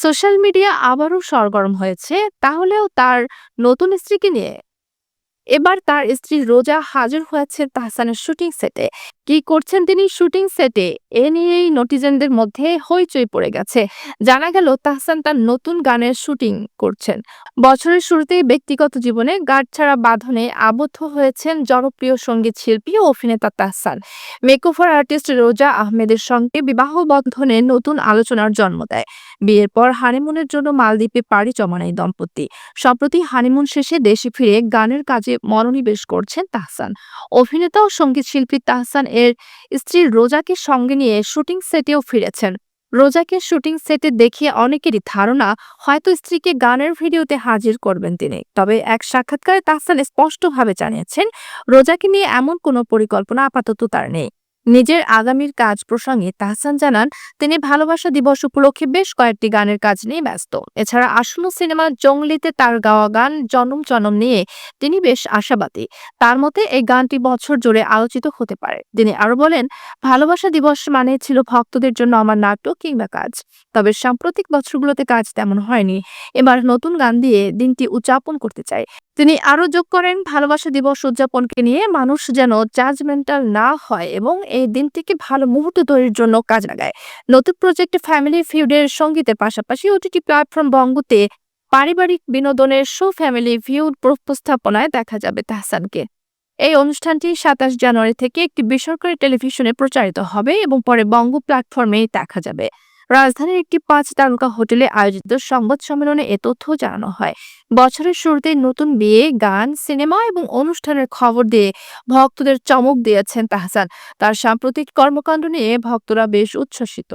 Social media আবারও সরগরম হয়েছে, তাহলেও তার নতুন স্ত্রীকে নিয়ে। এবার তার স্ত্রী রোজা হাজির হয়েছে তাহসানের শুটিং সেটে। কি করছেন তিনি শুটিং সেটে, এ নিয়েই নটিজেনদের মধ্যে হইচই পড়ে গেছে। জানা গেল তাহসান তার নতুন গানের শুটিং করছেন। বছরের শুরুতেই ব্যক্তিগত জীবনে গাঁটছাড়া বাঁধনে আবদ্ধ হয়েছেন জনপ্রিয় সঙ্গীত শিল্পী ও অভিনেতা তাহসান। মেকওভার আর্টিস্ট রোজা আহমেদের সঙ্গে বিবাহ বন্ধনে নতুন আলোচনার জন্ম দেয়। বিয়ের পর হানিমুনের জন্য মালদ্বীপে পাড়ি জমান এই দম্পতি সম্প্রতি হানিমুন শেষে দেশে ফিরে গানের কাজে মনোনিবেশ করছেন তাহসান। অভিনেতা ও সঙ্গীত শিল্পী তাহসান এর স্ত্রী রোজাকে সঙ্গে নিয়ে শুটিং সেটেও ফিরেছেন। রোজাকে শুটিং সেটে দেখে অনেকেরই ধারণা হয়তো স্ত্রীকে গানের ভিডিওতে হাজির করবেন তিনি। তবে এক সাক্ষাৎকারে তাহসান স্পষ্টভাবে জানিয়েছেন, রোজাকে নিয়ে এমন কোনো পরিকল্পনা আপাতত তার নেই। নিজের আগামীর কাজ প্রসঙ্গে তাহসান জানান, তিনি ভালোবাসা দিবস উপলক্ষে বেশ কয়েকটি গানের কাজ নিয়ে ব্যস্ত। এছাড়া আসন্ন সিনেমা জংলিতে তার গাওয়া গান জনম জনম নিয়ে তিনি বেশ আশাবাদী। তার মতে এই গানটি বছর জুড়ে আলোচিত হতে পারে। তিনি আরো বলেন, ভালোবাসা দিবস মানে ছিল ভক্তদের জন্য আমার নাটক কিংবা কাজ। তবে সাম্প্রতিক বছরগুলোতে কাজ তেমন হয়নি। এবার নতুন গান দিয়ে দিনটি উদযাপন করতে চাই। তিনি আরো যোগ করেন, ভালোবাসা দিবস উদযাপনকে নিয়ে মানুষ যেন জাজমেন্টাল না হয় এবং এই দিনটিকে ভালো মুহূর্ত তৈরির জন্য কাজ লাগায়। নতুন প্রজেক্ট ফ্যামিলি ফিউডের সঙ্গীতের পাশাপাশি ওটিটি প্ল্যাটফর্ম বঙ্গতে পারিবারিক বিনোদনের শো ফ্যামিলি ফিউড উপস্থাপনায় দেখা যাবে তাহসানকে। এই অনুষ্ঠানটি ২৭ জানুয়ারি থেকে একটি বেসরকারি টেলিভিশনে প্রচারিত হবে এবং পরে বঙ্গ প্ল্যাটফর্মে দেখা যাবে। রাজধানীর একটি ৫ তারকা হোটেলে আয়োজিত সংবাদ সম্মেলনে এ তথ্য জানানো হয়। বছরের শুরুতে নতুন বিয়ে, গান, সিনেমা এবং অনুষ্ঠানের খবর দিয়ে ভক্তদের চমক দিয়েছেন তাহসান। তার সাম্প্রতিক কর্মকাণ্ড নিয়ে ভক্তরা বেশ উচ্ছ্বসিত।